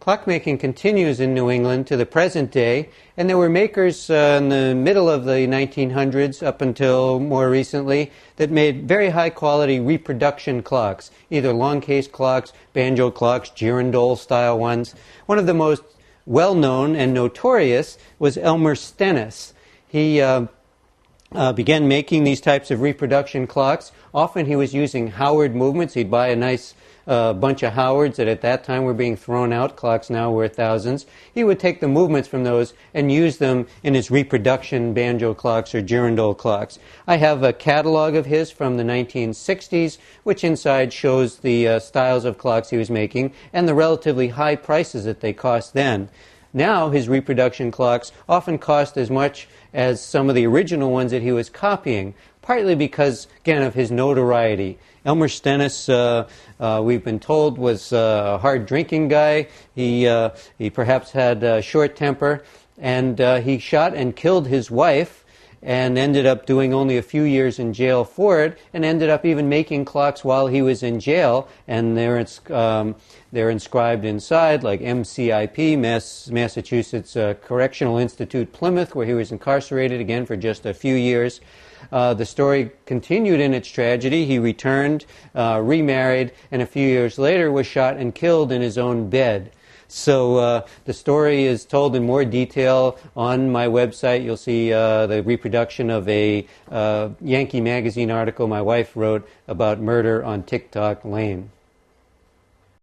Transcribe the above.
Clockmaking continues in New England to the present day, and there were makers in the middle of the 1900s up until more recently that made very high quality reproduction clocks, either long case clocks, banjo clocks, girandole style ones. One of the most well known and notorious was Elmer Stennes. He began making these types of reproduction clocks. Often he was using Howard movements. He'd buy a nice bunch of Howards that at that time were being thrown out. Clocks now worth thousands. He would take the movements from those and use them in his reproduction banjo clocks or girandole clocks. I have a catalog of his from the 1960s, which inside shows the styles of clocks he was making and the relatively high prices that they cost then. Now his reproduction clocks often cost as much as some of the original ones that he was copying, partly because, again, of his notoriety. Elmer Stennes, we've been told, was a hard-drinking guy. He perhaps had a short temper, and he shot and killed his wife and ended up doing only a few years in jail for it, and ended up even making clocks while he was in jail, and they're inscribed inside, like MCIP, Massachusetts Correctional Institute, Plymouth, where he was incarcerated again for just a few years. The story continued in its tragedy. He returned, remarried, and a few years later was shot and killed in his own bed. So the story is told in more detail on my website. You'll see the reproduction of a Yankee Magazine article my wife wrote about murder on TikTok Lane.